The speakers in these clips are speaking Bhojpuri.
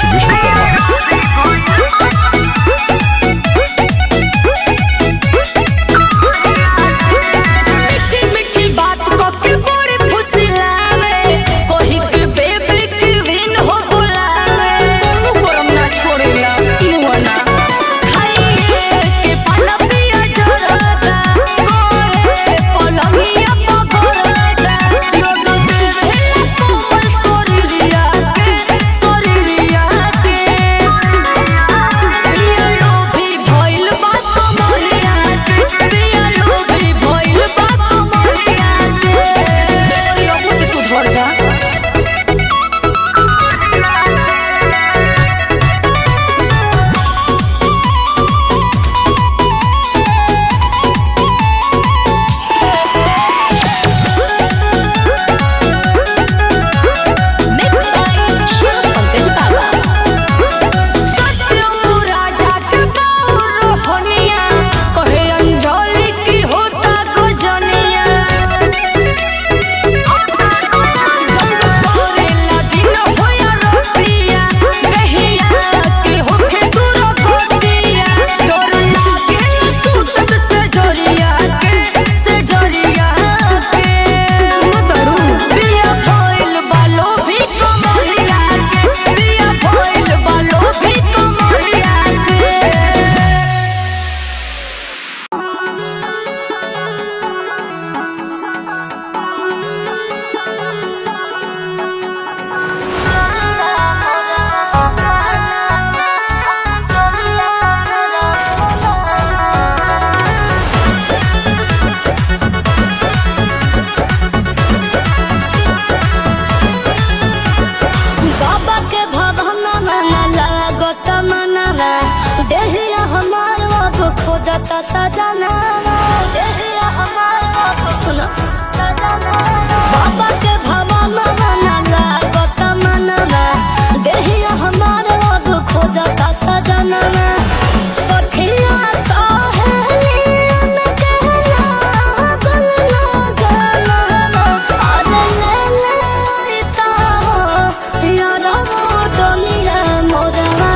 गणेश विश्वकर्मा। खोजता सजना सुनो बाबा के भवन मना लागत मनवा देहिया हमार अब खोजता सजना सखिया सहेलियन कहला गल्ला गल्ला अरे ले ता यार दुनिया मोरवा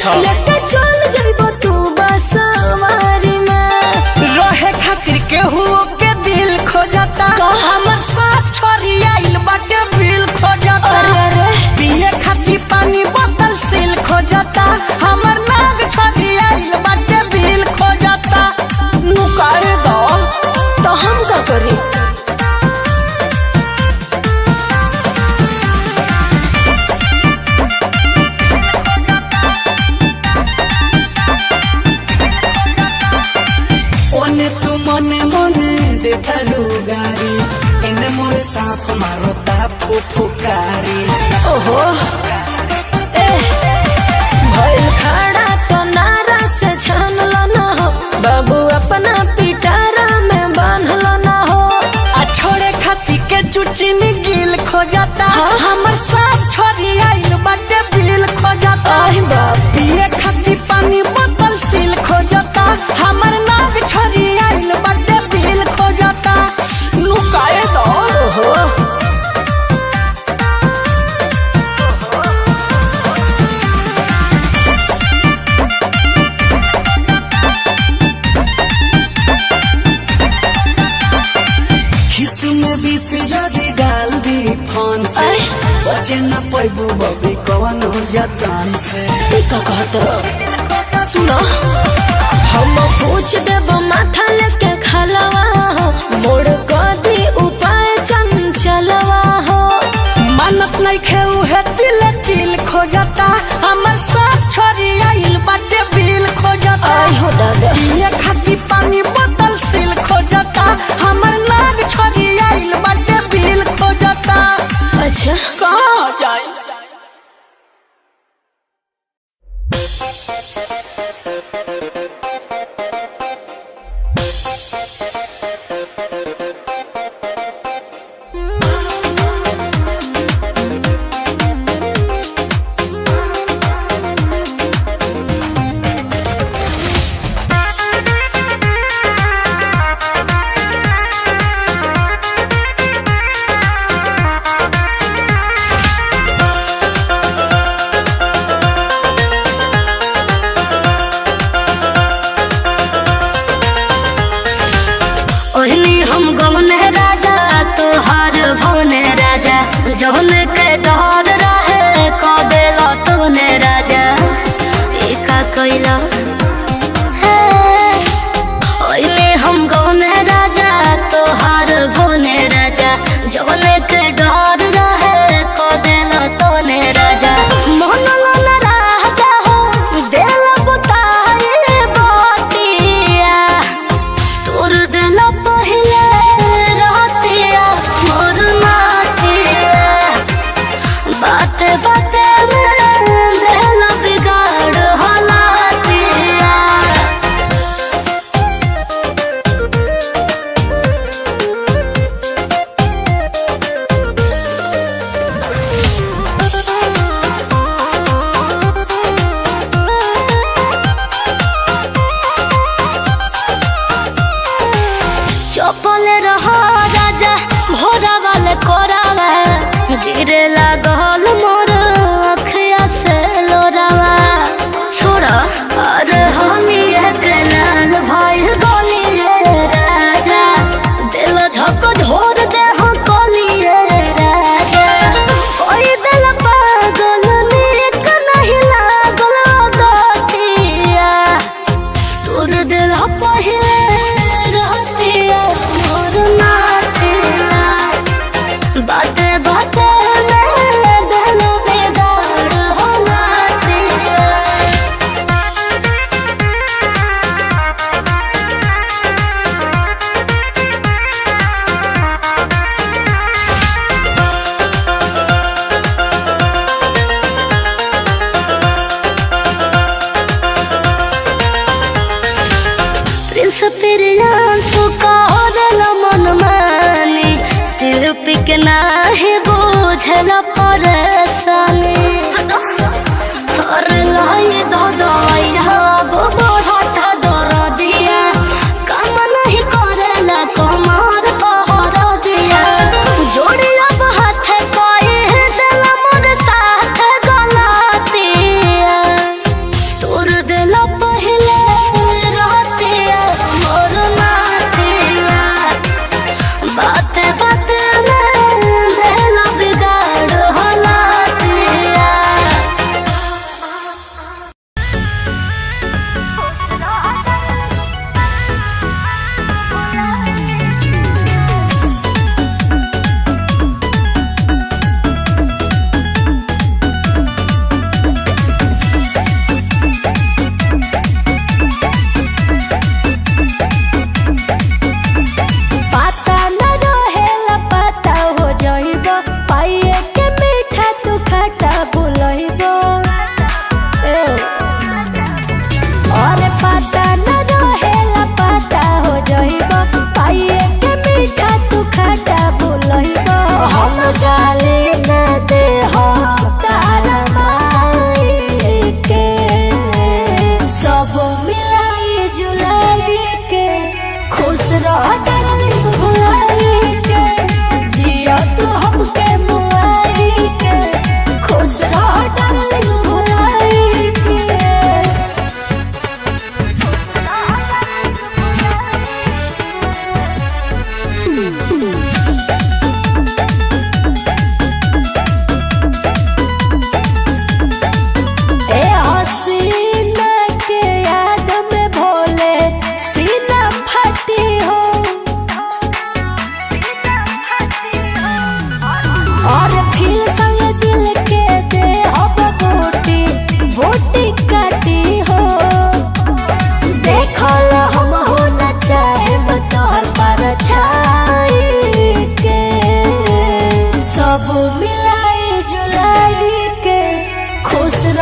बैठो लेके चल जाइबो तू बसवारी में। रहे खातिर केहू के दिल खोजता हमर साथ छोरी आइल बाटे बिल खोजता अरे पिए खातिर पानी बोतल सील खोजता हमर नाग छोरी आइल बाटे बिल खोजता नुकाए दो तो हम का करी? ओने तू मने मने देता रुगारी एने मोर साफ मारोता फुफुकारी ओहो ए भइल खड़ा तो नारा से छान लो ना हो बाबू, अपना पिटारा में बांध लो ना हो। आ छोड़े खाती के चुचिनी गिल खोजता हमर साथ छोरी आइल बाटे बिल खोजता आई बाप पिए खाती पानी बोतल सील खोजता हमर नाग छोरी आइल बाटे बिल खोजता लुकाए दो ओहो खिस में बीस जदी गाल दी फोन से बचे न पैबू बबी कवन हो जतन से का कहत सुनो हम पूछ देब माथा लेके खलवा हो मोड़ कदी उपाय चंचलवा हो। मानत नहीं खेऊ है तिल तिल खोजता हमर साथ छोरी आइल बाटे बिल खोजता आई हो दादा पिए खाती पानी बोतल सील खोजता हमर नाग छोरी आइल बाटे बिल खोजता अच्छा कहाँ जाए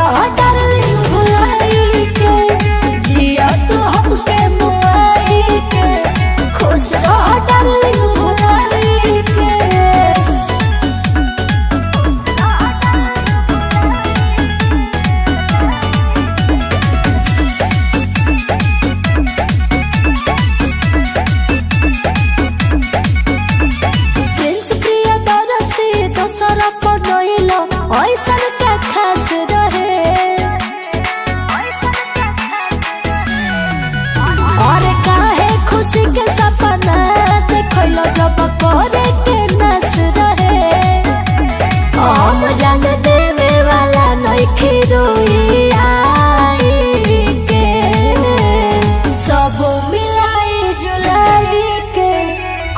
रहा डार्लिंग भुलाई के, जिया तू हमके मुआई के, खुश रहा डार्लिंग भुलाई के। प्रिंस प्रिय दरसी दशरा पनइलो ऐसन क्या खास रहे, और काहे खुशी के सपना देखलो जब करे के नस रहे। हम जान देवे वाला नइखे रोई आई के, सब मिलाई जुलाई के,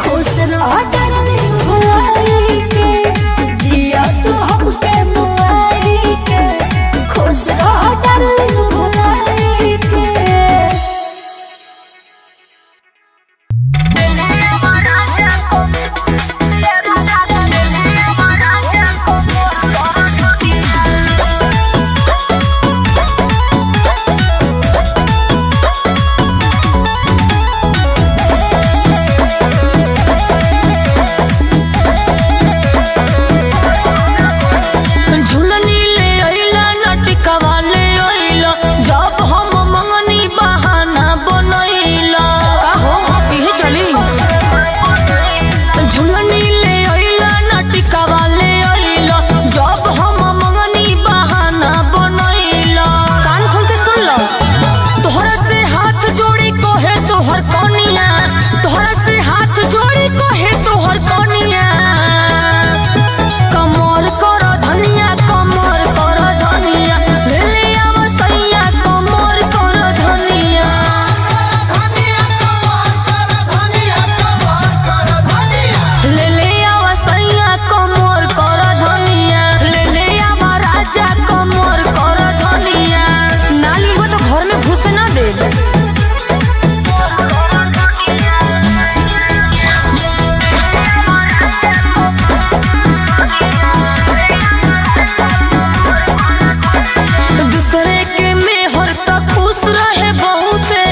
खुश रह डार्लिंग भुलाई के, जिया तू हमके मुआई के, खुश रह डार्लिंग भुलाई के। झुलनी ले अइला नटिकवा ले अइला, जब हम मंगनी बहाना बनइला। काहो पीहे चली झुलनी ले अइला नटिकवा ले अइला, जब हम मंगनी बहाना बनइला। कान खोल के सुन लो, तोहरा से हाथ जोड़ी कोहे तोहर कनिया, तोहरा से हाथ जोड़ी कोहे तोहर कनिया। कमर कर धनिया, कमर कर धनिया, ले ले आव सैया कमर कर धनिया। ले ले आव सैया कमर कर धनिया, ले ले आव राजा कमर कर धनिया। नाली हो तो घर में घुस ना दे। दूसरे के मेहर त खुश रहे बहुते,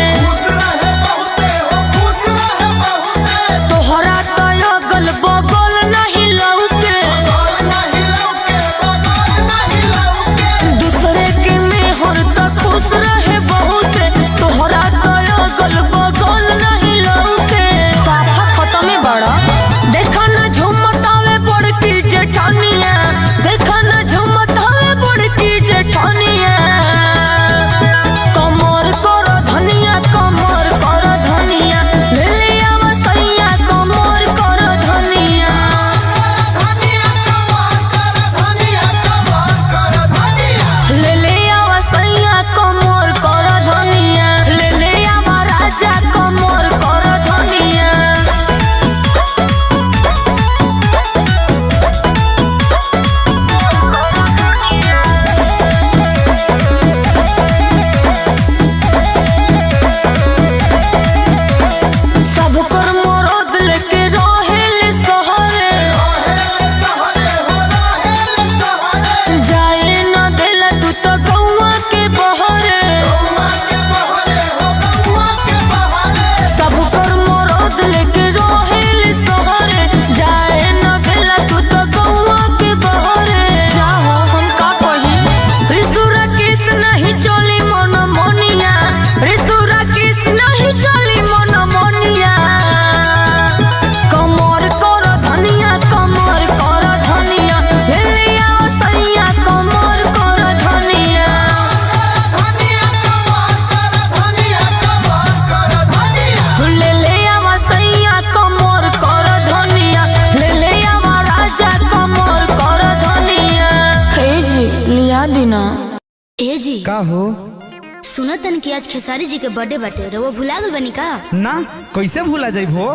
तोहरा त अगल बगल नहीं लौके। दूसरे के मेहर त खुश रहे बहुते, तोहरा त अगल बगल नहीं लौके। साफा खत्मे बड़ा, देखा ना झुमतावे बड़की जेठानिया, देखा ना झुमतावे बड़की जेठानिया। कमर कर धनिया, कमर कर धनिया, ले ले आव सैया कमर कर धनिया। ले ले आव सैया कमर कर धनिया, ले ले आव राजा कमर कर धनिया। सब कर मरद लेके रहेले सहरे, जाए न देला तू तो गौवा के बहरे। सब कर मरद लेके रहेले सहरे, जाए न देला तू तो गौवा के बहरे। जाहो हम का कही, रिसुरा किस नहीं चली मन मोनिया, रिसुरा किस नहीं चली मन मोनिया। कमर कर धनिया, कमर कर धनिया, ले ले आव सैया कमर कर धनिया। ले ले आव सैया कमर कर धनिया, ले ले आव राजा कमर कर धनिया। हे जी लिया दिना। ए जी का हो? सुनतन कि आज खेसारी जी के बर्थडे बाटे, रउआ भुला गल बनी का? ना कैसे भूला जाइबो?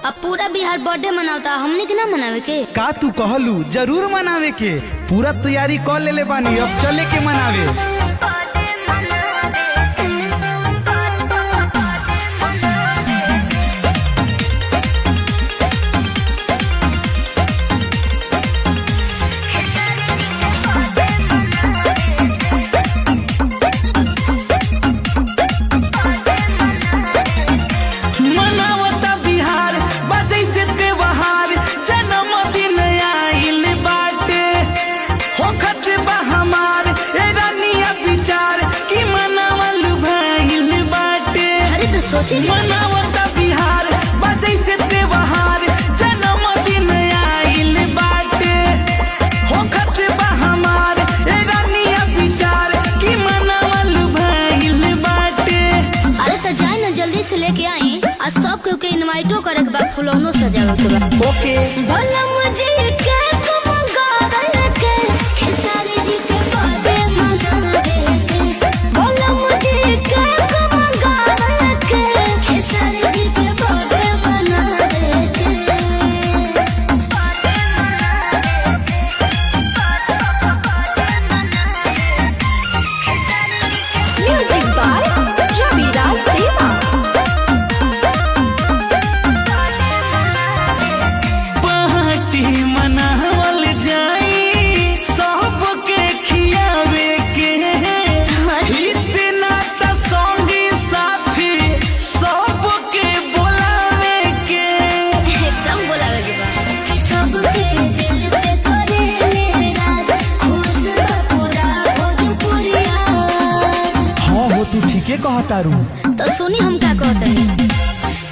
अब पूरा बिहार बर्थडे मनावता, हमने के ना मनावे के? का तू कहलू जरूर मनावे के, पूरा तैयारी कर लेले बानी, अब चले के मनावे। जी मनावता बिहार बजै से त्योहार जन्मदिन आइल बाटे होखत बा हमार ए रानिया विचार कि मनावल भइल बाटे। अरे तो जाए ना जल्दी से लेके आई आज सब के इनवाइटो करे के बाद फुलौनो सजावे के बाद। ओके भला मुझे केक मंगावे के खेसारी जी के बर्थडे मनावे के भला मुझे केक मंगावे के खेसारी जी के बर्थडे मनावे के। म्यूजिक बाय रविराज देवा। पार्टी मनावल जाई सबके खियावे के इतना त संगी साथी सबके बुलावे के। एकदम बोलावे के बा सबके दिल पे करे ले राज खुश बा पूरा भोजपुरिया। हाँ हो तू ठीके कहतारू। तो सुनी हम का कहते हैं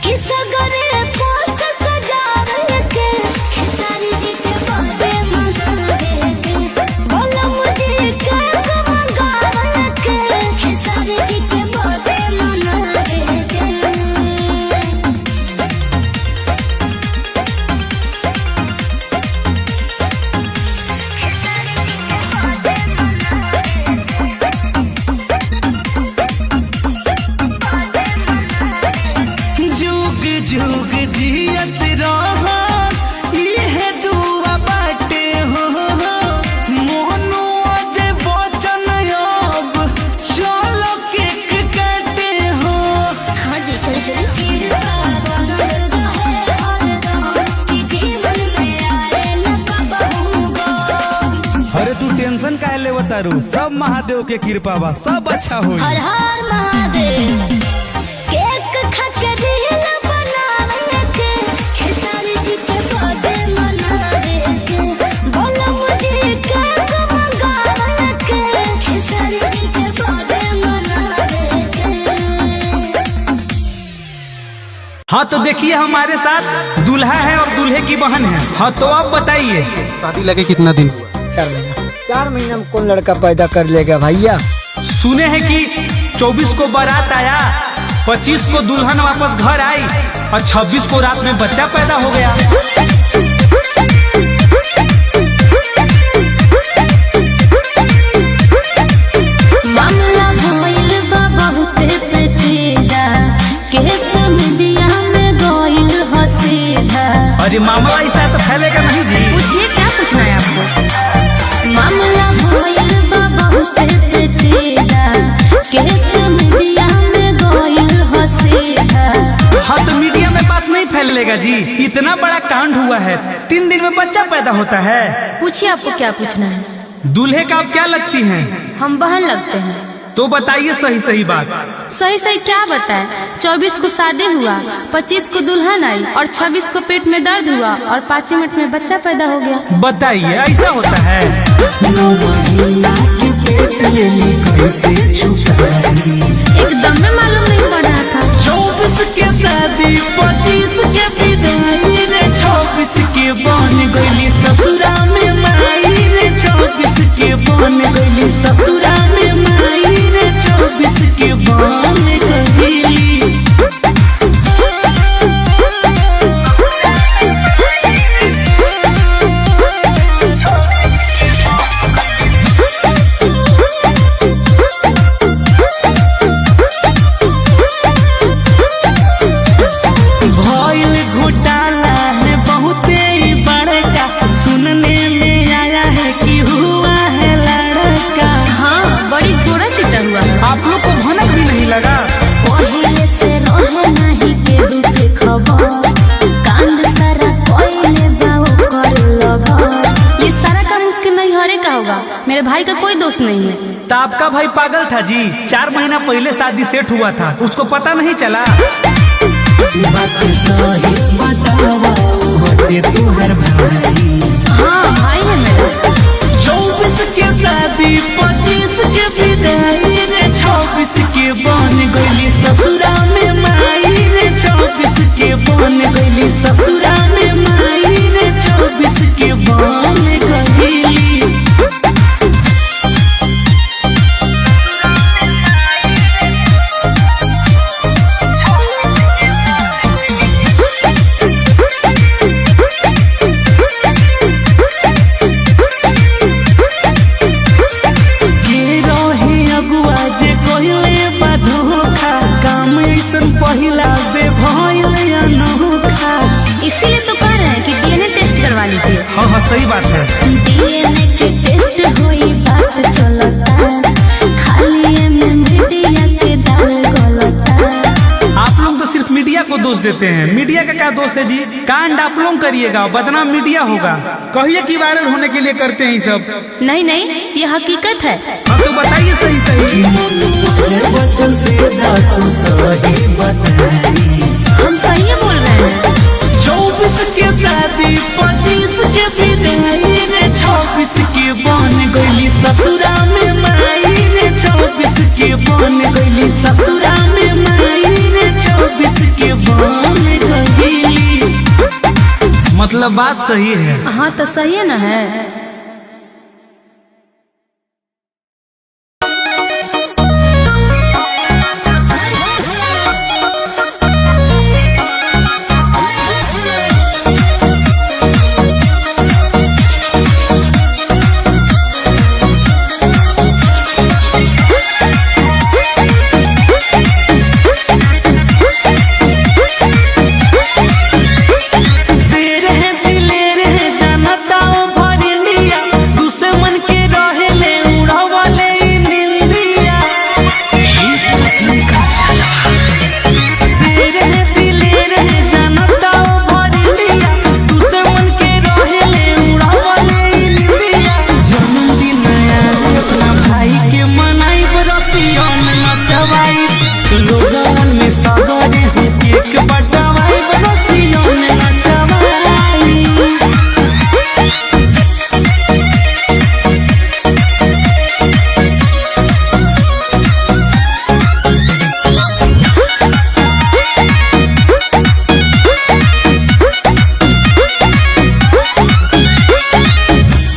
कि सगरे पोस्ट सजावे के खेसारी जी के बर्थडे मनावे के बोला मुझे केक मंगावे के खेसारी जी के बर्थडे मनावे के। जुग जुग जियत रह इहे दुआ बाटे हो मोनू अजय बचन अब चलो केक काटे हो। हाँ जी चल चल अरे तू टेंशन काहे लेवतारू, सब महादेव के कृपा बा, सब अच्छा होई। हर हर महादेव केक खा के दिल बनावे के खेसारी जी के बर्थडे मनावे के बोला मुझे केक मंगावे के खेसारी जी के बर्थडे मनावे के। हाँ तो देखिए हमारे साथ दूल्हा है और दूल्हे की बहन है। हाँ तो आप बताइए शादी लगे कितना दिन? 4 महीना। 4 महीना में कौन लड़का पैदा कर लेगा भैया? सुने हैं कि 24 को बारात आया, 25 को दुल्हन वापस घर आई और 26 को रात में बच्चा पैदा हो गया। मामला भइल बा बहुते पेचीदा केस मीडिया में गइल हसीदा। अरे मामला ऐसा तो फैलेगा नहीं जी। पूछिए क्या पूछना है आपको। मामला भइल बा बहुते पेचीदा केस मीडिया में गइल हसीदा। हाँ तो मीडिया में बात नहीं फैलेगा जी। इतना बड़ा कांड हुआ है, 3 दिन में बच्चा पैदा होता है। पूछिए आपको क्या पूछना है। दूल्हे का आप क्या लगती हैं? हम बहन लगते हैं। तो बताइए सही सही बात। सही सही क्या बताए। 24 को शादी हुआ, 25 को दुल्हन आई और 26 को पेट में दर्द हुआ और 5 मिनट में बच्चा पैदा हो गया। बताइए ऐसा होता है? एकदम में मालूम नहीं पड़ रहा था। 24 के शादी 25 के विदाई रे 26 के बन गइली ससुरा में माई रे 24 के बन गइली ससुरा में माई रे 24 के बन गइली। मेरे भाई का कोई दोस्त नहीं है। तो आपका भाई पागल था जी। 4 महीना पहले शादी सेट हुआ था, उसको पता नहीं चला। हाँ भाई है मेरा। 24 के शादी 25 के विदाई रे 26 के बन गइली ससुरा में माई सही बात है। डीएनए के टेस्ट होई बात चलता, खाली में मीडिया के दाल गलता। आप लोग तो सिर्फ मीडिया को दोष देते हैं। मीडिया का क्या दोष है जी? कांड आप लोग करिएगा, बदनाम मीडिया होगा। कहिए कि वायरल होने के लिए करते हैं ये सब। नहीं नहीं, ये हकीकत है। हाँ तो बताइए सही सही। वचन से तू सही बताई, हम सही बोल रहे हैं। 24 के शादी 25 के विदाई रे, 26 के बन गईली ससुरा में माई रे, 24 के बन गईली ससुरा में माई रे, 24 के बन गईली। मतलब बात सही है। हाँ तो सही है ना है।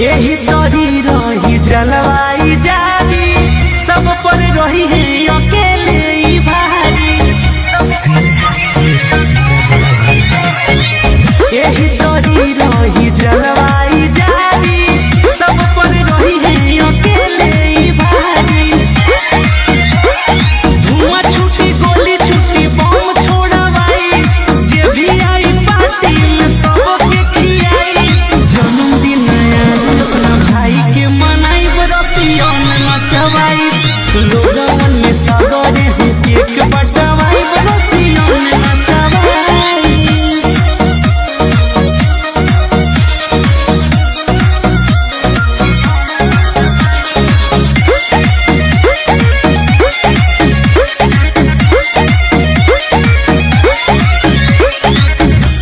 यही तोरी रही जलवाई जारी, सब पर रही है अकेले ही भारी। यही तोरी रही जलवाई जारी, सब पर रही है अकेले ही भारी। धुआं छूटी गोली छूटी बम छोड़वाई, जे भी आई पार्टी में सबके खियाई। जन्मदिन अपना भाई के मनाई, बरसियों में नचवाई, लोगन में सागरे हूँ केक बटवाई, बरसियों में नचवाई।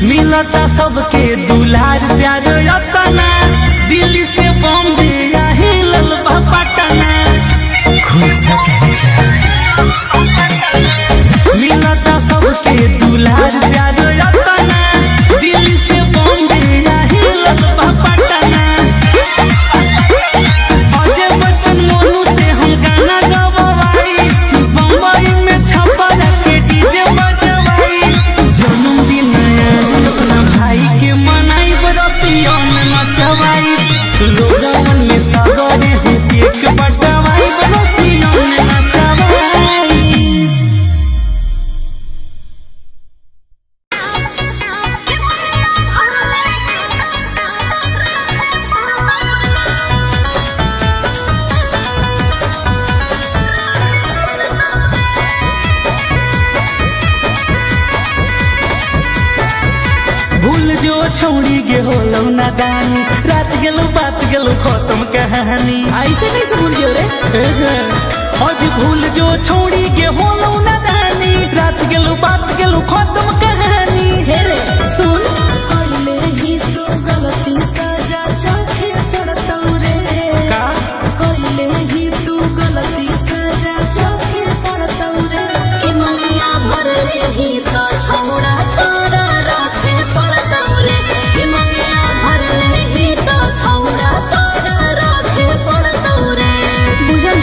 मिलता सबके दुलार प्यार यतना, दिल्ली से बॉम्बे या हिलल बा पटना। मिलता सबके दुलार प्यार यतना, दिल्ली से बॉम्बे या हिलल बा पटना। अजय बच्चन मोनू से हम गाना गवाई, बम्बई में छप्पर के डीजे बजवाई। जन्मदिन अपना भाई के मनाई, बरसियों में नचवाई, लोगन में सागरे हूँ केक बटवाई, बरसियों में नचवाई। भूल जो छौड़ी गे होलो नादानी, रात गेलो बात गेलो खत्म कहानी। ऐसे कैसे भूल गए रे? आज भूल जो छौड़ी गे होलो नादानी, रात गेलो बात गेलो खत्म कहानी। हे रे सुन, कइले ही तू गलती सजा चखे पड़तौ रे। का कइले ही तू गलती सजा चखे पड़तौ रे। के मनिया भरले ही तो छौड़ा तोरा रखे पड़तौ रे। के मनिया भरले ही तो छौड़ा तोरा रखे पड़तौ रे। बुझल?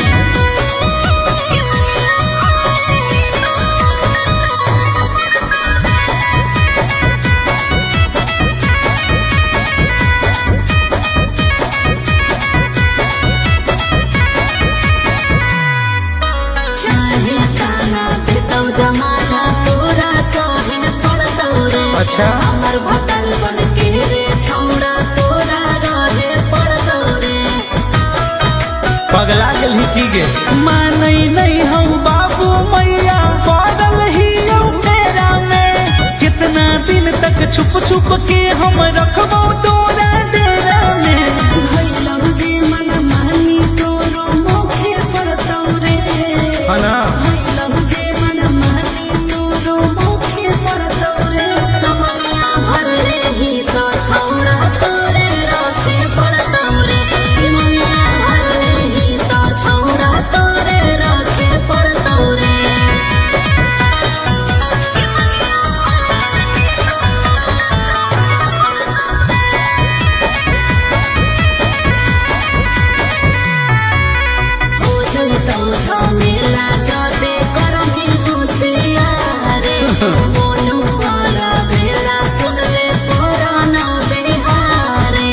चाहे काना देतौ जमाना, तोरा सहे पड़तौ रे। अच्छा। हमर भतल बन के रे छौड़ा तोरा पगला गेल ही की गे। मानै नहीं हम बाबू मैया पागल ही मेरा में कितना दिन तक छुप छुप के हम रखबो तोरा डेरा में। भइलौ जे मन मानी तोरो मुखे पड़तौ रे है ना। भइलौ जे मन मानी तोरो मुखे पड़तौ रे तमन्ना भरले ही तो छौड़ा तोरे रखे पड़तौ रे तमन्ना भरले ही तो छौड़ा तोरे रखे पड़तौ रे। झमेला जाते करही होशियारे मोनू वाला बेला सुन ले पुराना बिहारे।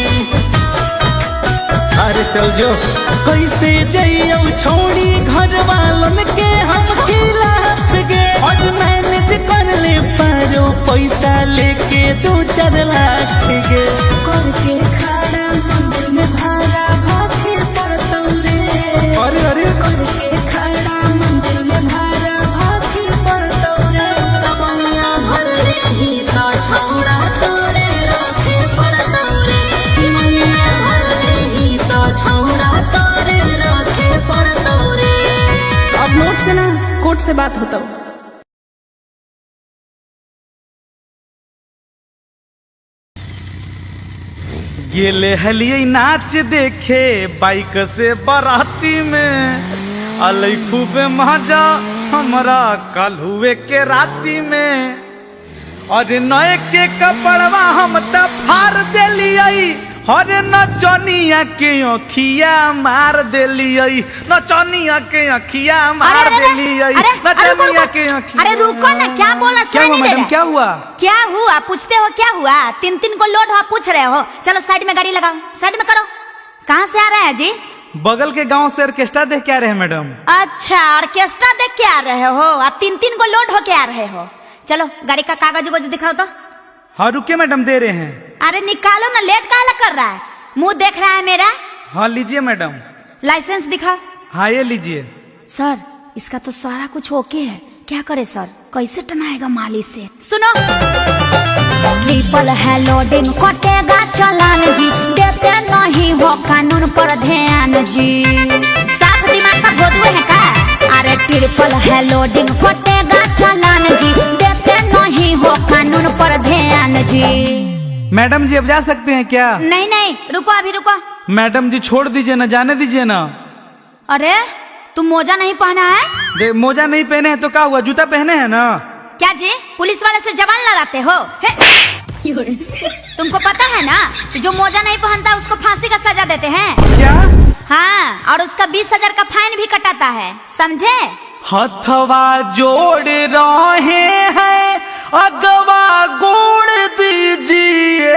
अरे चल जो। कैसे जइयो छोड़ी घर वालन के हम खिलाफ गे और मैनेज कर ले पारो पैसा लेके 2-4 लाख गे। करके खड़ा मंदिर में भाड़ा भागे पड़तौ रे। अरे अरे करके खड़ा मंदिर में भाड़ा भागे पड़तौ रे तमन्ना भरले ही तो छौड़ा तोरे रखे पड़तौ रे तमन्ना भरले ही तो छौड़ा तोरे रखे पड़तौ रे। अब नोट से ना कोर्ट से बात होता। गेले हलिए नाच देखे बाइक से बाराती में अलई खूबे मजा हमरा कल हुए के राती में। अरे नए के कपड़वा हम त फाड़ देलियै अरे नचनिया के अखिया मार देलियै नचनिया के अखिया मार देलियै नचनिया के अखिया। अरे रुको ना, क्या बोला क्या हुआ मैडम, क्या हुआ? क्या हुआ पूछते हो, क्या हुआ? 3-3 को लोड हो पूछ रहे हो। चलो साइड में गाड़ी लगाओ, साइड में करो। कहाँ से आ रहे हैं जी? बगल के गांव से ऑर्केस्ट्रा देख के आ रहे हैं मैडम। अच्छा ऑर्केस्ट्रा देख के आ रहे हो और 3-3 को लोड होके आ रहे हो। चलो गाड़ी का कागज वगज दिखाओ तो। हाँ रुकिए मैडम, दे रहे हैं। अरे निकालो ना, लेट काहे कर रहा है? मुंह देख रहा है मेरा? हाँ लीजिए मैडम। लाइसेंस दिखाओ। हाँ ये लीजिए। सर इसका तो सारा कुछ ओके है, क्या करे सर? कैसे टनाएगा माली से? सुनो, ट्रिपल है लोडिंग कटेगा चालान जी, देते नहीं हो कानून पर ध्यान जी। साफ दिमाग का गोदुए है का? अरे ट्रिपल है लोडिंग कटेगा चालान जी, देते नहीं हो कानून पर ध्यान जी। मैडम जी अब जा सकते हैं क्या? नहीं नहीं रुको, अभी रुको। मैडम जी छोड़ दीजिए ना, जाने दीजिए ना। अरे तुम मोजा नहीं पहना है? मोजा नहीं पहने हैं तो क्या हुआ, जूता पहने हैं ना। क्या जी पुलिस वाले से जवान लड़ाते हो? तुमको पता है ना जो मोजा नहीं पहनता उसको फांसी का सजा देते हैं। क्या? हाँ, और उसका 20,000 का फाइन भी कटाता है, समझे? हथवा जोड़ रहे हैं अगवा गोड़ दीजिए।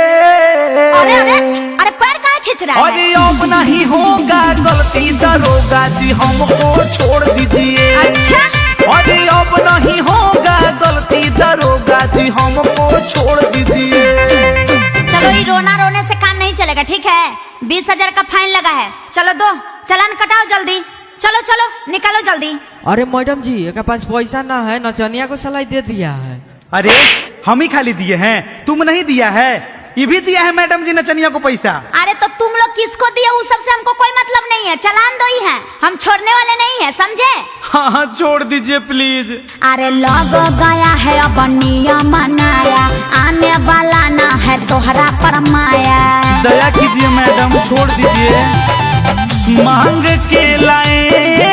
अरे अरे अरे पैर काहे खींच रहा है? अरे अब नहीं होगा गलती दरोगा जी, हमको छोड़ दीजिए। अच्छा अरे अब नहीं होगा गलती दरोगा जी, हमको छोड़ दीजिए। चलो ये रोना रोने से काम नहीं चलेगा, ठीक है? 20,000 का फाइन लगा है, चलो दो चालान कटाओ जल्दी। चलो चलो निकालो जल्दी। अरे मैडम जी एक पास पैसा ना है, नचनिया को सलाई दे दिया है। अरे हम ही खाली दिए हैं, तुम नहीं दिया है। ये भी दिया है मैडम जी नचनिया को पैसा। अरे तो तुम लोग किसको दिया उस सबसे हमको कोई मतलब नहीं है, चालान दो ही है, हम छोड़ने वाले नहीं है, समझे? हाँ हाँ छोड़ दीजिए प्लीज। अरे लग गया है अब नियम मनाया, आने वाला ना है तोहरा पर माया। दया कीजिए मैडम, छोड़ दीजिए। मांग के लाए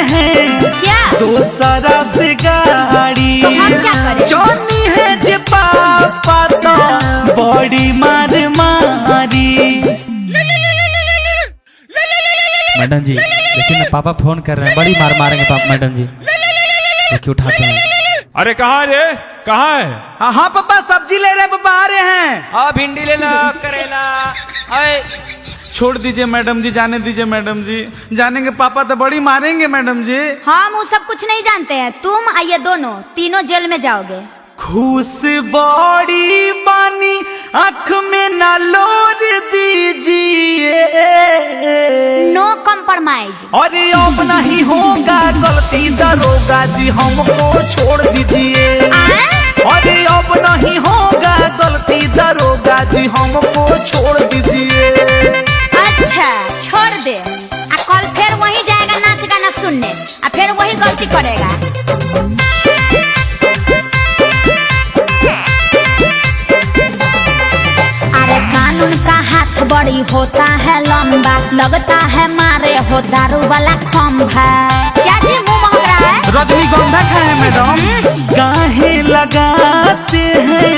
हैं क्या? दोसरा से गाड़ी, तो हम क्या करें? जोनी है जे पापा तो बड़ी मार मारी। मैडम जी देखिए ना, पापा फोन कर रहे हैं, बड़ी मार मारेंगे पापा। मैडम जी देखिए उठाते हैं। अरे कहाँ रे, कहाँ है? हाँ हाँ पापा सब्जी ले रहे हैं पापा, आ रहे हैं। हाँ भिंडी ले लो, करेला। अरे छोड़ दीजिए मैडम जी, जाने दीजिए मैडम जी, जानेंगे पापा तो बड़ी मारेंगे मैडम जी। हम वो सब कुछ नहीं जानते हैं, तुम आइए दोनों तीनों जेल में जाओगे। खुश बड़ी बानी आँख में ना लोर दीजिए, नो कॉम्प्रोमाइज। अरे अब नहीं होगा गलती दरोगा जी हमको छोड़ दीजिए, अरे अब नहीं होगा गलती दरोगा जी हमको छोड़ दीजिए। अच्छा छोड़ दे, आ कल फिर वही जाएगा नाच गाना सुनने, आ फिर वही गलती करेगा। अरे कानून का हाथ बड़ी होता है लंबा, लगता है मारे हो दारू वाला खंभा। क्या जी मुंह महक रहा है? रजनीगंधा खाए मैडम, काहे लगाते हैं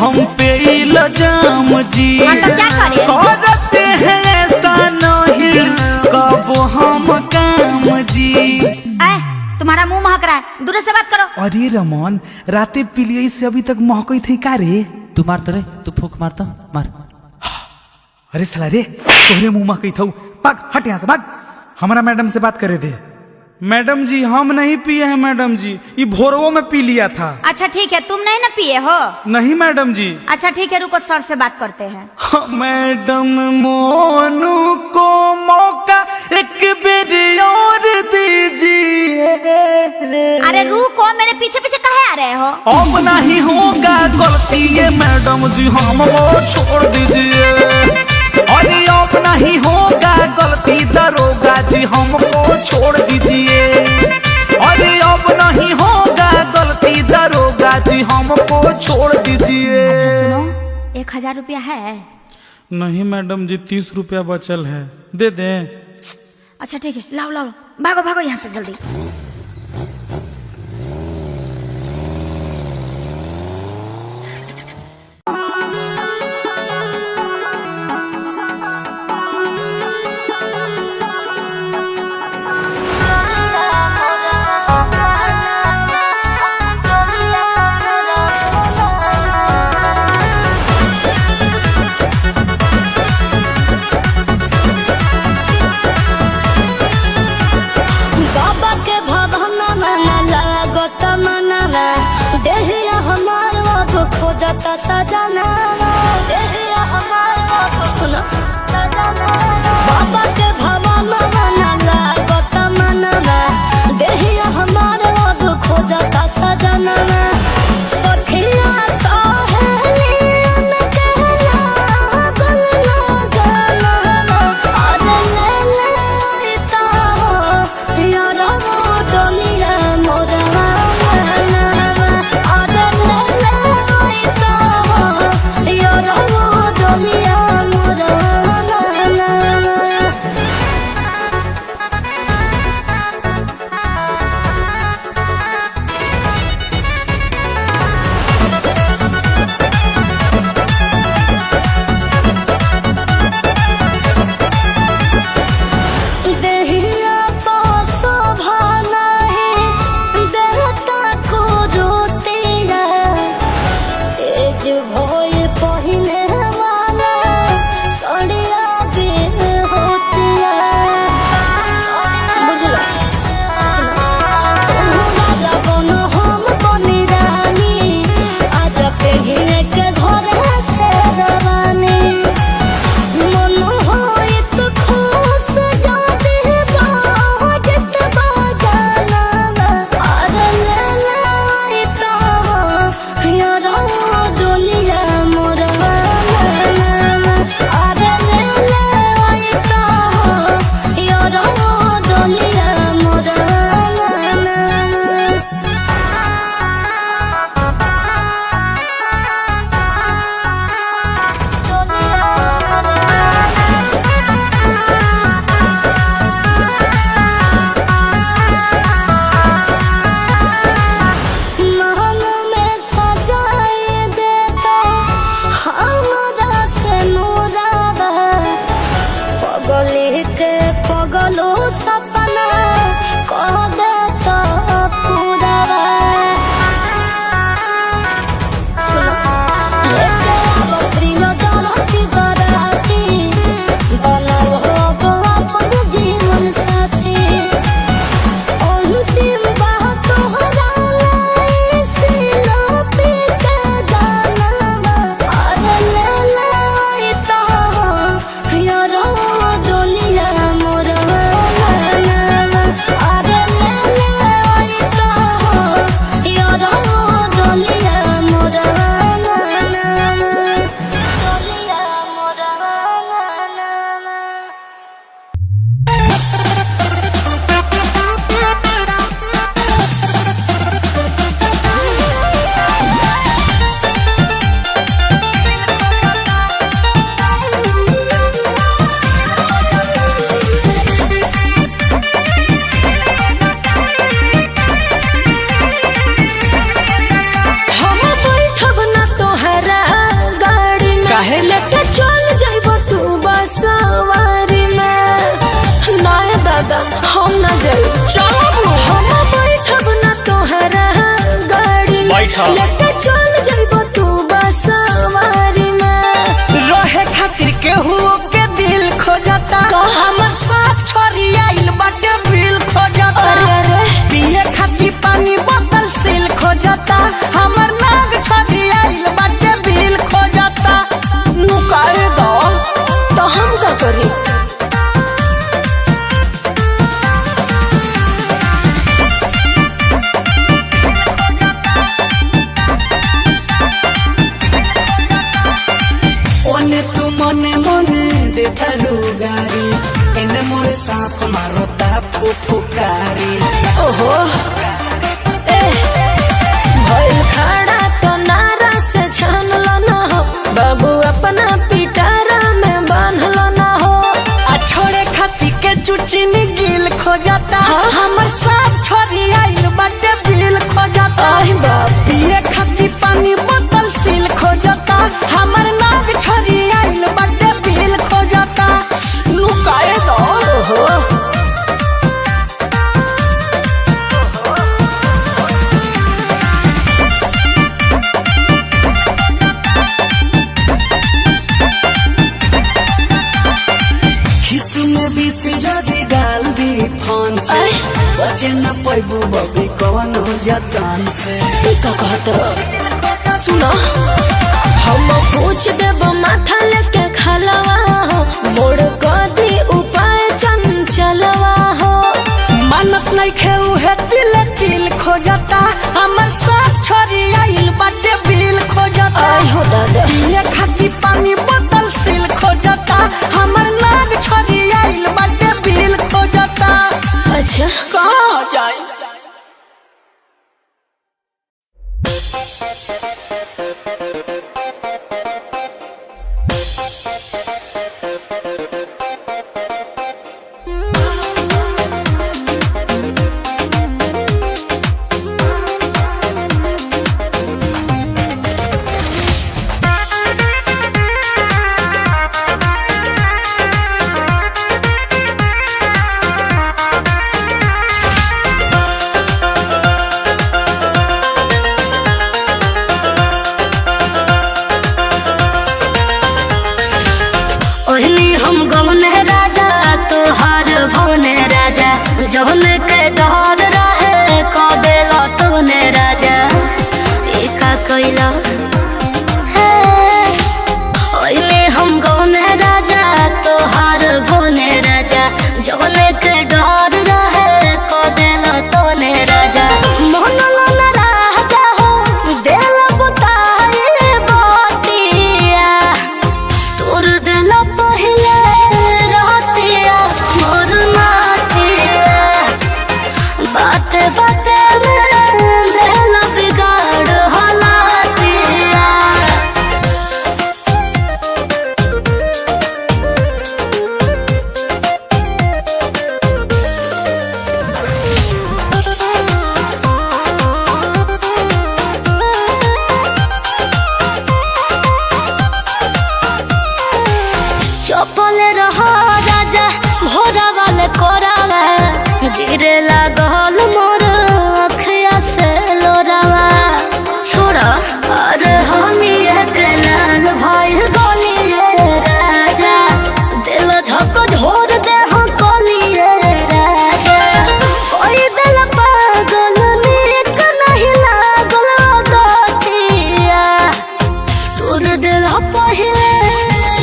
हम पे इल्जाम जी, मतलब क्या करे? करते हैं ऐसा नहीं कब हम काम जी। तुम्हारा मुंह महक रहा है, दूर से बात करो। अरे रमन, राते पिलियई से अभी तक महकई थी का रे? तू मार तो रे, तू फूक मारता मार। अरे साला रे, तोहरे मुंह महकई थऊ, भाग हट यहाँ से भाग। हमारा मैडम से बात करे थे। मैडम जी हम नहीं पिए हैं मैडम जी, ये भोरवो में पी लिया था। अच्छा ठीक है, तुम नहीं ना पिए हो? नहीं मैडम जी। अच्छा ठीक है, रुको सर से बात करते हैं। मैडम मोनू को मौका एक बेर और दीजिए। अरे रुको, मेरे पीछे पीछे काहे आ रहे हो? अब नहीं होगा गलती ये मैडम जी हमको छोड़ दीजिए, अरे अब नहीं होगा गलती दरोगा जी हमको छोड़ दीजिए, अरे अब नहीं होगा गलती दरोगा जी हमको छोड़ दीजिए। अच्छा सुनो, 1000 रुपया है? नहीं मैडम जी 30 रुपया बचल है, दे दें? अच्छा ठीक है, लाओ लाओ, भागो भागो यहाँ से जल्दी। बाबा के भवन में लागत मनवा, देहिया हमार अब खोजता सजनावा, देहिया हमार अब सुनो सजनावा। बाबा के भवन में लागत मनवा, देहिया हमार अब खोजता सजनावा। सखिया सहेलियन कहला गल लगनवा, अरे ले लेता हो यारा वो डोलिया मोरवा मनवा, अरे ले लेता हो यारा वो डोलिया मोरवा मनवा। हम ना जाए। चलो हम बैठब ना तोहरा गाड़ी लेके चल जाइबो तू बसवारी में। रहे खातिर केहू के दिल खोजता, हमर साथ छोरी आइल बाटे बिल खोजता। पिए खातिर पानी बोतल सील खोजता, हमर नाग छोरी आइल बाटे बिल खोजता। नुकाए दो तो हम का करी? ओने तू मने मने देता रुगारी, एने मोर साथ मारोता फुफुकारी। ओहो ए भइल खड़ा तो नारा से छान लो ना हो बाबू, अपना पिटारा में बांध लो ना हो। आ छोड़े खाती के चुचिनी गिल खोजता, हमर साथ छोरी आइल बाटे बिल खोजता। पिए खाती पानी बोतल सील खोजता, हमर नाग छोरी आइल बाटे बिल खोजता। लुकाए दो में बीस जदी डाल दी फोन से, बचे न पैबू बबी कौन हो जतन से। का कहत सुनो हम पूछ देब माथा लेके खलवा हो, मोड़ कदी उपाय चंचलवा हो। मानत नहीं खेऊ है तिल तिल खोजता, हमर साथ छोरी आइल बाटे बिल खोजता। आई हो दादा ये खाती पानी बोतल सील खोजता, हमर नाग छोरी आइल बाटे बिल खोजता। अच्छा कहाँ जाए? जौन के डर रहे क देला तोने राजा, ई का कइला हे ओइले हम गौने राजा तोहार भोने राजा। जौन के डर रहे क देला तोने राजा, मोहन लन राजा हो देला बुताए बातिया, तोर देला पहिले रहतिया मोर नातिया। बाते बाते में देला बिगाड़ हलातिया। चपल रहो राजा भोरा वाले कोरावा, गिरे लागल मोर अखिया से लोरावा। छोड़ा अरे होली एक लाल भइल गली रे राजा, दिल धक झोर दे हम कली रे राजा। कोई दिल पागल नीक नहीं लागल गतिया, तोर दिल पहिले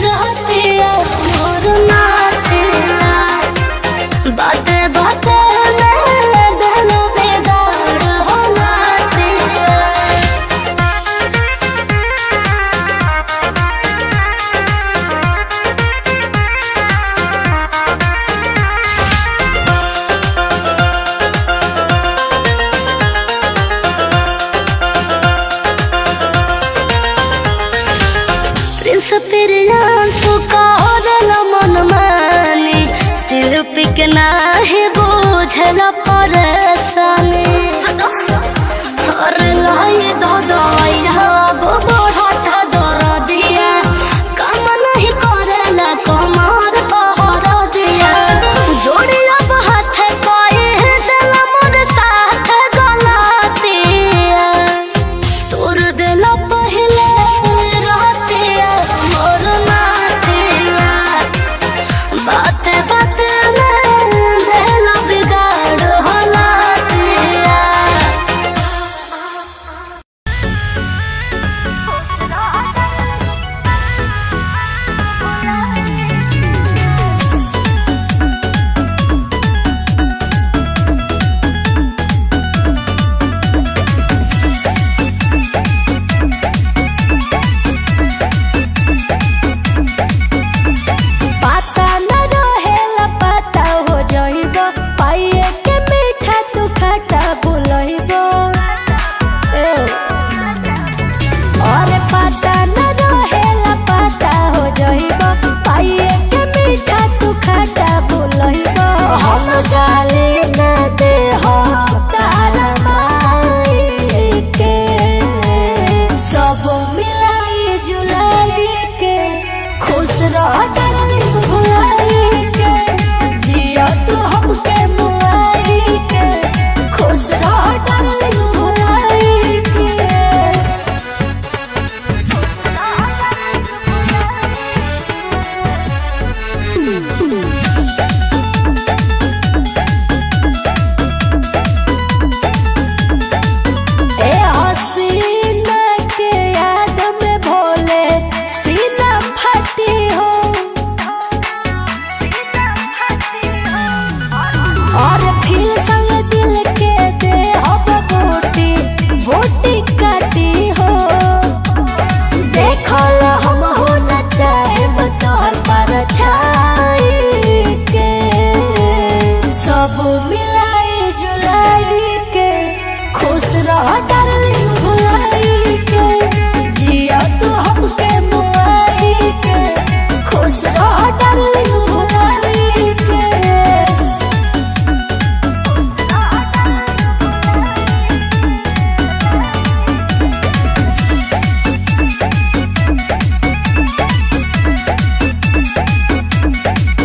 रहतिया मोर नातिया। बाते बाते में दिल बेगाड़ होलातिया। प्रिंस प्रियांशु का होदला मन मानी, शिल्पी के नाही बुझल परेशानी। और लाई दो दवाइया बढ़त दरदिया, काम नहीं करेला कमर पहर दिया। जोड़ी अब हाथ गाली न दे हो तारा माई के सब मिलाई जुलाई के खुश रह डार्लिंग भुलाई के जिया तू हमके मुआई के खुश रह डार्लिंग भुलाई के ए हसीना के याद में भोले सीना फटी हो और फिर संग दिल के दे अब बूटी बूटी काटी हो देखल हम हो न चाहे तोहर पर छाई के सब मिलाई जुलाई के खुश रह डार्लिंग भुलाई के जिया तू हमके मुआई के खुश रह डार्लिंग भुलाई के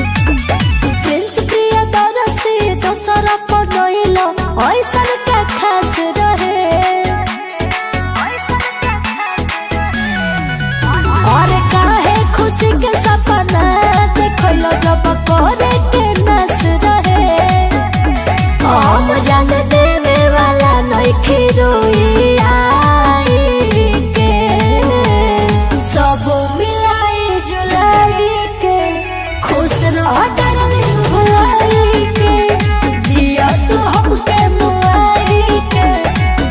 प्रिंस प्रिय दरसी दोसरा पनइलो ऐसन क्या खास रहे और काहे खुशी के सपना देखलो जब करे के नस रहे हम जान देवे वाला नइखे रोई आई के सब मिलाई जुलाई के खुश रह डार्लिंग भुलाई के जिया तू हमके मुआई के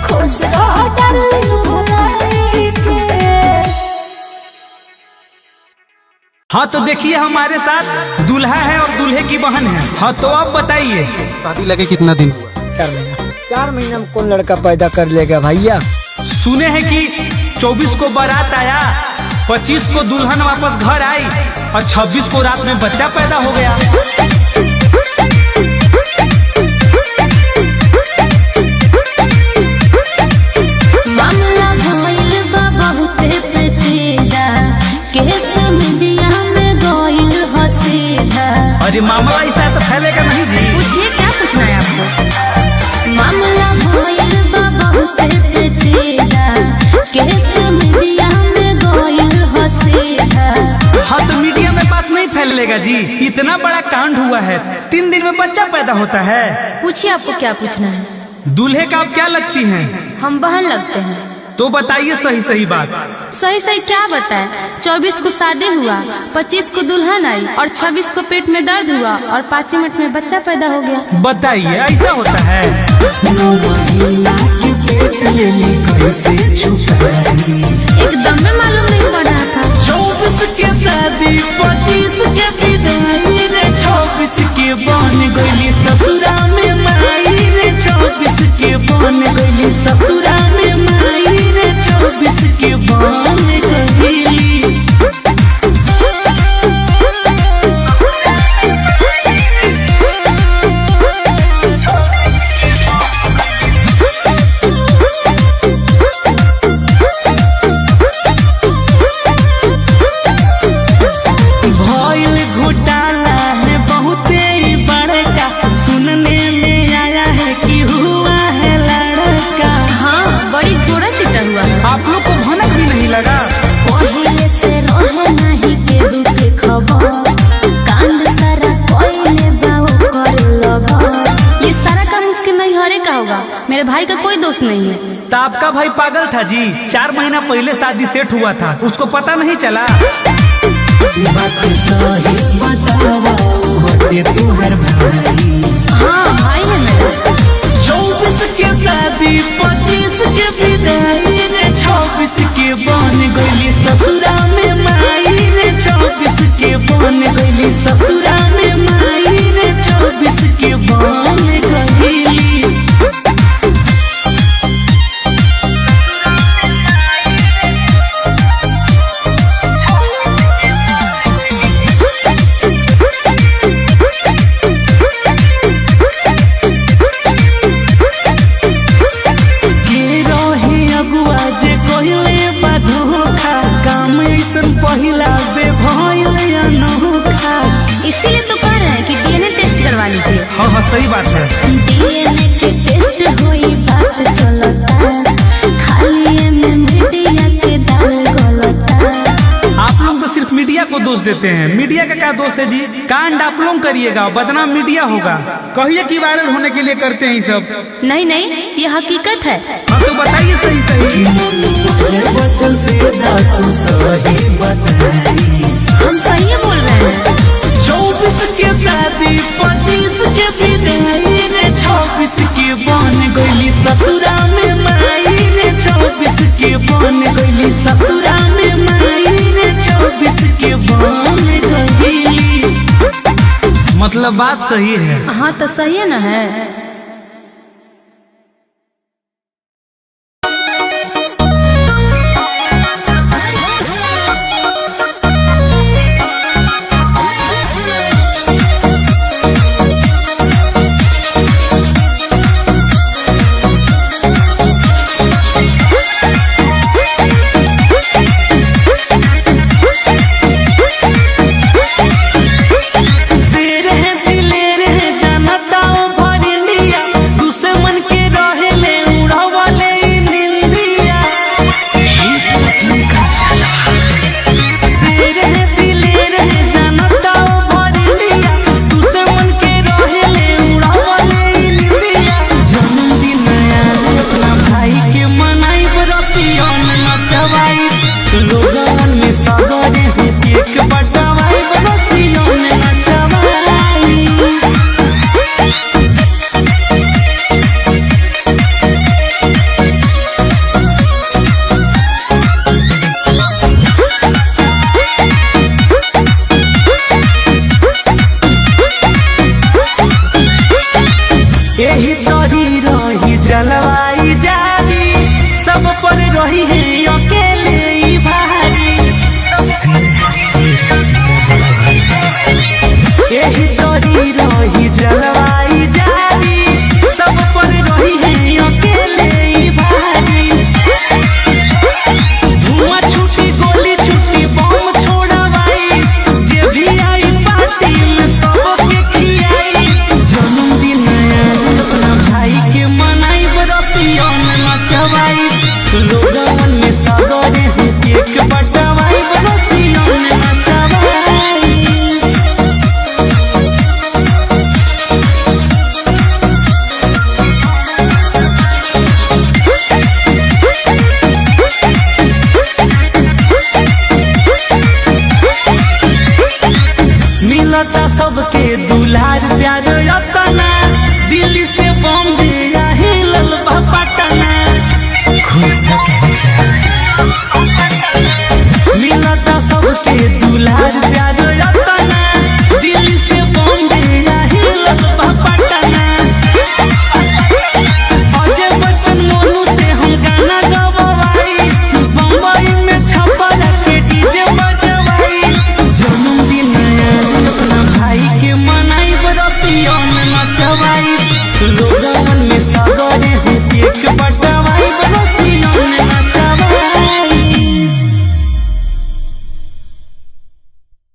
खुश रह डार्लिंग भुलाई के हाँ तो देखिए हमारे साथ दूल्हा है और दूल्हे की बहन है। हाँ तो आप बताइए शादी लगे कितना दिन हुआ? 4 महीना। 4 महीना में कौन लड़का पैदा कर लेगा भैया? सुने हैं कि 24 को बारात आया, 25 को दुल्हन वापस घर आई और 26 को रात में बच्चा पैदा हो गया। मामला भइल बा बहुते पेचीदा केस मीडिया में गइल हसीदा अरे मामला ऐसा है तो फैलेगा नहीं जी। पूछिए क्या पूछना है आपको मामला भइल बा बहुते पेचीदा केस मीडिया में गइल हसीदा हाँ तो मीडिया में बात नहीं फैलेगा जी। इतना बड़ा कांड हुआ है, 3 दिन में बच्चा पैदा होता है। पूछिए आपको क्या पूछना है दूल्हे का आप क्या लगती हैं? हम बहन लगते हैं तो बताइए सही सही बात। सही सही क्या बताए 24 को शादी हुआ 25 को दुल्हन आई और 26 को पेट में दर्द हुआ और 5 मिनट में बच्चा पैदा हो गया। बताइए ऐसा होता है? एकदम में मालूम नहीं पड़ रहा था। 24 के शादी 25 के विदाई रे 26 के बन गइली ससुरा में माई रे 24 के बन गइली ससुरा में माई रे 24 के बन गइली। भइल घोटाला है बहुते ही बड़का, सुनने में आया है कि हुआ है लड़का। हाँ बड़ी गोरा चिट्टा हुआ है। आप लोग को भनक भी नहीं लगा? पहिले से रहे नहीं केहू के खबर कांड सारा कोइले बाऊ कर लभर। ये सारा काम उसके नैहरे का होगा, मेरे भाई का कोई दोष नहीं है। तो आपका भाई पागल था जी। 4 महीना पहले शादी सेट हुआ था, उसको पता नहीं चला। बात सही बतावा होते तुम्हार भाई। हाँ भाई है मेरा। 24 के शादी 25 के विदाई रे 26 के बन गइली ससुरा में माई रे 24 के बन गइली ससुरा में माई रे 24 के बन गइली। सही बात है। डीएनए के टेस्ट होई बात चलता, खाली में मीडिया के दाल गलता। आप लोग तो सिर्फ मीडिया को दोष देते हैं। मीडिया का क्या दोष है जी? कांड आप लोग करिएगा, बदनाम मीडिया होगा। कहिए कि वायरल होने के लिए करते हैं ये सब। नहीं नहीं, ये हकीकत है। हाँ तो बताइए सही सही। बचन से तू सही बताई, हम सही बोल रहे हैं। 24 के शादी 25 के विदाई रे, 26 के बन गईली ससुरा में माई रे, 24 के बन गईली ससुरा में माई रे, 24 के बन गईली। मतलब बात सही है। हाँ तो सही है ना है। यही तोरी रही जलवाई जारी, सब पर रही है अकेले ही भारी। यही तोरी रही जलवाई जारी, सब पर रही है अकेले ही भारी। धुआं छूटी गोली छूटी बम छोड़वाई, जे भी आई पार्टी में सबके खियाई। जन्मदिन अपना भाई के मनाई, बरसियों में नचवाई, लोगन में सागरे हो केक बटवाई, बरसियों में नचवाई। मिलता सबके दुलार प्यार यतना, दिल्ली से बॉम्बे या हिलल बा पटना। खुश मिलता सबके दुलार प्यार यतना, दिल्ली से बॉम्बे या हिलल बा पटना। अजय बच्चन मोनू से हम गाना गवाई, बम्बई में छपरा के डीजे बजवाई। जन्मदिन अपना भाई के मनाई, बरसियों में नचवाई, लोगन में सागरे हो केक बट